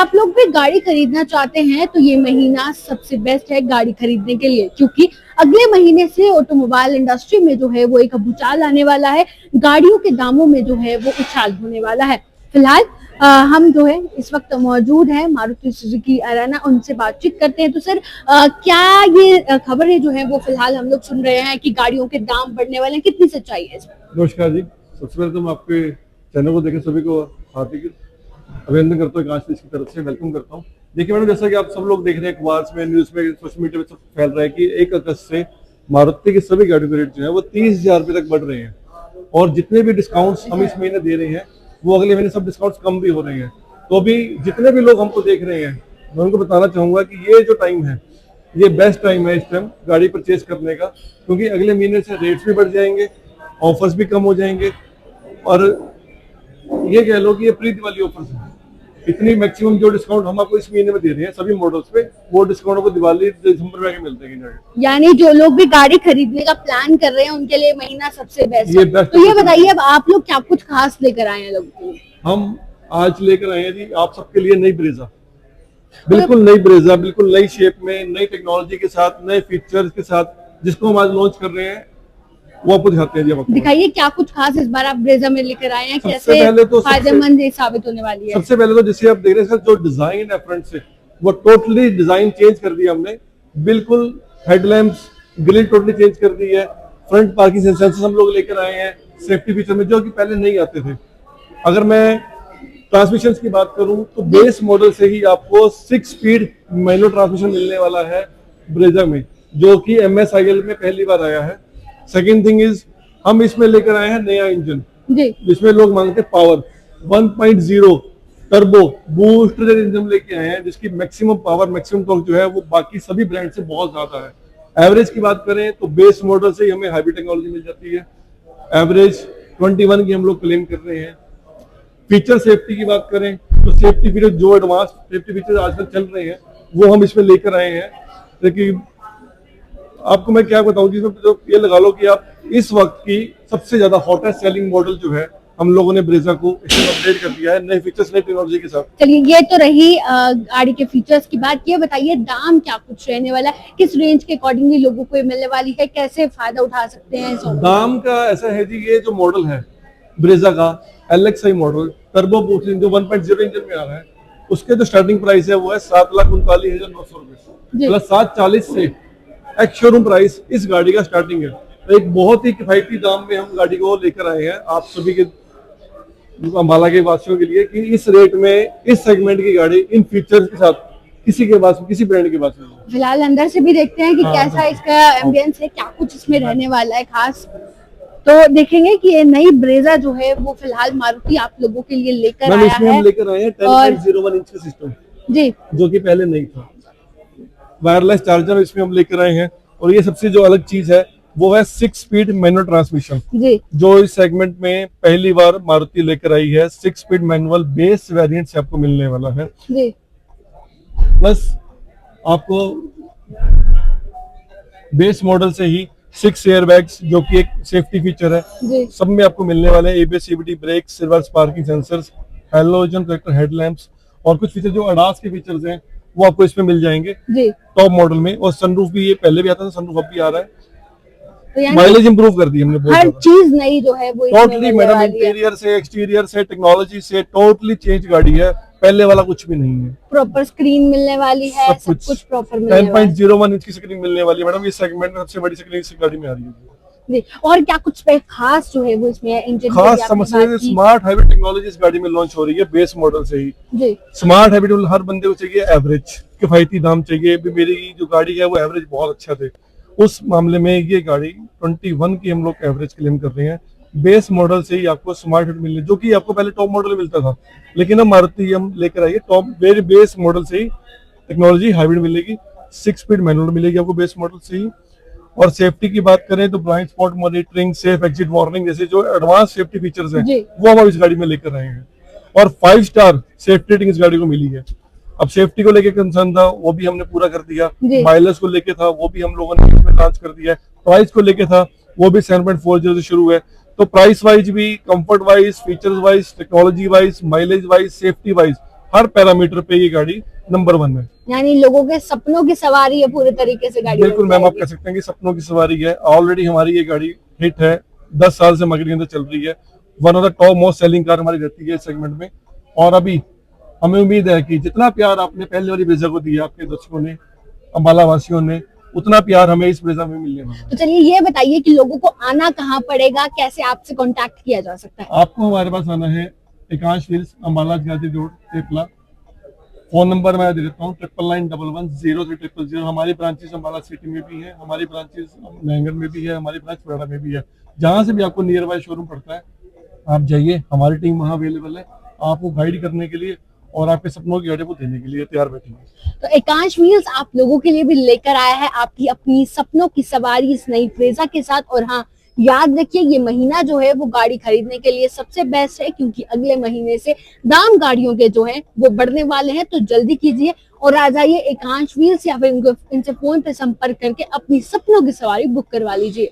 आप लोग भी गाड़ी खरीदना चाहते हैं तो ये महीना सबसे बेस्ट है गाड़ी खरीदने के लिए, क्योंकि अगले महीने से ऑटोमोबाइल इंडस्ट्री में जो है वो एक भूचाल आने वाला है। गाड़ियों के दामों में जो है वो उछाल होने वाला है। फिलहाल हम जो है इस वक्त मौजूद हैं मारुति सुजुकी अरेना, उनसे बातचीत करते हैं। तो सर, क्या ये खबरें जो है वो फिलहाल हम लोग सुन रहे हैं कि गाड़ियों के दाम बढ़ने वाले हैं, कितनी सच्चाई है इसमें? नमस्कार जी, सबसे पहले तो मैं आपके चैनल को देखे सभी को हार्दिक अभिनंदन करता हूँ, आकाश की तरफ से वेलकम करता हूँ। देखिए मैडम, जैसा कि आप सब लोग देख रहे हैं अखबार में, न्यूज में, सोशल मीडिया में सब फैल रहा है कि 1 अगस्त से मारुति की सभी गाड़ियों के रेट जो है वो 30,000 रुपए तक बढ़ रहे हैं, और जितने भी डिस्काउंट्स हम इस महीने दे रहे हैं वो अगले महीने सब डिस्काउंट्स कम भी हो रहे हैं। तो अभी जितने भी लोग हमको देख रहे हैं मैं उनको बताना चाहूंगा कि ये जो टाइम है ये बेस्ट टाइम है इस टाइम गाड़ी परचेज करने का, क्योंकि अगले महीने से रेट्स भी बढ़ जाएंगे, ऑफर्स भी कम हो जाएंगे, और ये कह लो कि ये प्री दिवाली ऑफर्स है। इतनी मैक्सिमम जो डिस्काउंट हम आपको इस महीने में दे रहे हैं सभी मॉडल्स पे, वो डिस्काउंट को दिवाली दिसंबर में आके मिलते हैं। यानी जो लोग भी गाड़ी खरीदने का प्लान कर रहे हैं उनके लिए महीना सबसे बेस्ट है। तो ये बताइए, अब आप लोग क्या कुछ खास लेकर आए हैं लोगों के लिए? हम आज लेकर आए हैं जी आप सबके लिए नई ब्रेजा, बिल्कुल नई ब्रेजा, बिल्कुल नई शेप में, नई टेक्नोलॉजी के साथ, नए फीचर्स के साथ, जिसको हम आज लॉन्च कर रहे हैं वो आपको दिखाते हैं जी। आपको दिखाइए क्या कुछ खास इस बार आप ब्रेजा में लेकर आए हैं, कैसे फायदेमंद साबित होने वाली है? सबसे पहले तो जैसे आप देख रहे हैं जो डिजाइन है फ्रंट से, वो टोटली डिजाइन चेंज कर दिया हमने, बिल्कुल हेडलैम्प्स ग्रिल टोटली चेंज कर दी है, फ्रंट पार्किंग सेंसर्स हम लोग लेकर आए हैं सेफ्टी फीचर में, जो कि पहले नहीं आते थे। अगर मैं ट्रांसमिशन की बात करूं तो बेस मॉडल से ही आपको 6 स्पीड मैनुअल ट्रांसमिशन मिलने वाला है ब्रेजा में, जो कि MSIL में पहली बार आया है। सेकेंड थिंग इज, हम इसमें लेकर आए हैं नया इंजन, जिसमें लोग मांगते हैं पावर 1.0 टर्बो बूस्टर इंजन लेके आए हैं, जिसकी मैक्सिमम पावर, मैक्सिमम टॉर्क जो है वो बाकी सभी ब्रांड से बहुत ज्यादा है। एवरेज की बात करें तो बेस मॉडल से ही हमें हाइब्रिड टेक्नोलॉजी मिल जाती है, एवरेज 21 की हम लोग क्लेम कर रहे हैं। फीचर सेफ्टी की बात करें तो सेफ्टी फीचर, जो एडवांस सेफ्टी फीचर आजकल चल रहे हैं वो हम इसमें लेकर आए हैं। लेकिन आपको मैं क्या बताऊं, जिसमें जो ये लगा लो कि आप इस वक्त की सबसे ज्यादा हॉटेस्ट सेलिंग मॉडल जो है हम लोगों ने ब्रेजा को इसमें अपडेट कर दिया है, नए फीचर्स, नई टेक्नोलॉजी के साथ। चलिए, ये तो रही गाड़ी के फीचर्स की बात। ये बताइए दाम क्या कुछ रहने वाला है, किस रेंज के अकॉर्डिंगली लोगों को मिलने वाली है, कैसे फायदा उठा सकते हैं? दाम का ऐसा है जी, ये जो मॉडल है ब्रेजा का LXi मॉडल टर्बो बूस्ट जो 1.0 इंजन में आ रहा है, उसके जो स्टार्टिंग प्राइस है वो है 7,39,900 रुपए प्लस 740 से एक शोरूम प्राइस इस गाड़ी का स्टार्टिंग है। तो एक बहुत ही किफायती दाम में हम गाड़ी को लेकर आए हैं आप सभी के अम्बाला के वासियों के लिए, कि इस रेट में इस सेगमेंट की गाड़ी इन फीचर्स के साथ किसी के पास, किसी ब्रांड के पास नहीं। फिलहाल अंदर से भी देखते हैं कि कैसा इसका एम्बियंस है, क्या कुछ इसमें रहने वाला है खास। तो देखेंगे कि ये नई ब्रेजा जो है वो फिलहाल मारुति आप लोगों के लिए लेकर आया है। हम लेकर आए हैं 10.01 इंच का सिस्टम जी, जो कि पहले नहीं था। वायरलेस चार्जर इसमें हम लेकर आए हैं, और ये सबसे जो अलग चीज है वो है 6 स्पीड मैनुअल ट्रांसमिशन जी, जो इस सेगमेंट में पहली बार मारुति लेकर आई है। 6 स्पीड मैनुअल बेस वेरिएंट से आपको मिलने वाला है जी। प्लस आपको बेस मॉडल से ही 6 एयरबैग्स, जो कि एक सेफ्टी फीचर है, सब में आपको मिलने वाले हैं। ABS CVT brake, reverse parking sensors, halogen protector headlamps, और कुछ फीचर जो ADAS के फीचर्स हैं वो आपको इसमें मिल जाएंगे टॉप मॉडल में। और सनरूफ भी, ये पहले भी आता था, सनरूफ अब भी आ रहा है, तो माइलेज इंप्रूव कर दी हमने बहुत, हर चीज नई जो है वो टोटली मैडम, इंटीरियर से, एक्सटीरियर से, टेक्नोलॉजी से टोटली चेंज गाड़ी है, पहले वाला कुछ भी नहीं है। प्रॉपर स्क्रीन मिलने वाली है, सब कुछ प्रॉपर मिलने वाला है। 10.01 इंच की स्क्रीन मिलने वाली है मैडम, इस सेगमेंट में सबसे बड़ी स्क्रीन इस गाड़ी में आ रही है। और क्या कुछ पे खास जो है वो इसमें इंजन खास समस्या, स्मार्ट हाइब्रिड टेक्नोलॉजी इस गाड़ी में लॉन्च हो रही है बेस मॉडल से ही जी। स्मार्ट हाइब्रिड हर बंदे को चाहिए, एवरेज किफायती दाम चाहिए। मेरी जो गाड़ी है वो एवरेज बहुत अच्छा थे, उस मामले में ये गाड़ी 21 की हम लोग एवरेज क्लेम कर रहे हैं। बेस मॉडल से ही आपको स्मार्ट हाइब्रिड मिलने, जो कि आपको पहले टॉप मॉडल मिलता था, लेकिन अब मारुति हम लेकर आइए टॉप वेरी बेस मॉडल से ही टेक्नोलॉजी हाइब्रिड मिलेगी। 6 स्पीड मैनुअल मिलेगी आपको बेस मॉडल से ही। और सेफ्टी की बात करें तो blind spot monitoring, safe exit warning जैसे जो एडवांस सेफ्टी फीचर्स हैं वो हम इस गाड़ी में लेकर आए हैं। और 5 स्टार सेफ्टी रेटिंग इस गाड़ी को मिली है। अब सेफ्टी को लेके कंसर्न था वो भी हमने पूरा कर दिया, माइलेज को लेके था वो भी हम लोगों ने इसमें लॉन्च कर दिया है, प्राइस को लेके था वो भी 7.40 से शुरू है। तो प्राइस वाइज भी, comfort wise, features wise, technology wise, mileage wise, safety wise हर पैरामीटर पे ये गाड़ी नंबर 1 है। यानी लोगों के सपनों की सवारी है पूरे तरीके से गाड़ी। बिल्कुल मैम, आप कह सकते हैं कि सपनों की सवारी है। ऑलरेडी हमारी ये गाड़ी हिट है, 10 साल से मार्केट के अंदर चल रही है। One of the top most selling car हमारी रहती है इस सेगमेंट में। और अभी हमें उम्मीद है कि जितना प्यार आपने पहले वाली ब्रेजा को दिया, आपके दर्शकों ने, अम्बाला वासियों ने, उतना प्यार हमें इस ब्रेजा में मिलने वाला है। तो चलिए ये बताइए कि लोगों को आना कहाँ पड़ेगा, कैसे आपसे कांटेक्ट किया जा सकता है? आपको हमारे पास आना है एकांश व्हील्स, अम्बाला गाजी रोड, तेपला। फोन नंबर मैं दे देता हूँ 9911103000। हमारी ब्रांचेस अम्बाला सिटी में भी है, हमारी ब्रांचेस नहंगर में भी है, हमारी ब्रांच पुराना में भी है। जहां से भी आपको नियर बाय शोरूम पड़ता है, आप जाइए, हमारी टीम वहाँ अवेलेबल है आपको गाइड करने के लिए और आपके सपनों की गाड़ी को देने के लिए तैयार बैठी है। तो एकांश व्हील्स आप लोगों के लिए भी लेकर आया है आपकी अपनी सपनों की सवारी इस नई ब्रेजा के साथ। और हाँ, याद रखिए ये महीना जो है वो गाड़ी खरीदने के लिए सबसे बेस्ट है, क्योंकि अगले महीने से दाम गाड़ियों के जो है वो बढ़ने वाले हैं। तो जल्दी कीजिए और आ जाइए एकांश व्हील्स या फिर इनसे फोन पे संपर्क करके अपनी सपनों की सवारी बुक करवा लीजिए।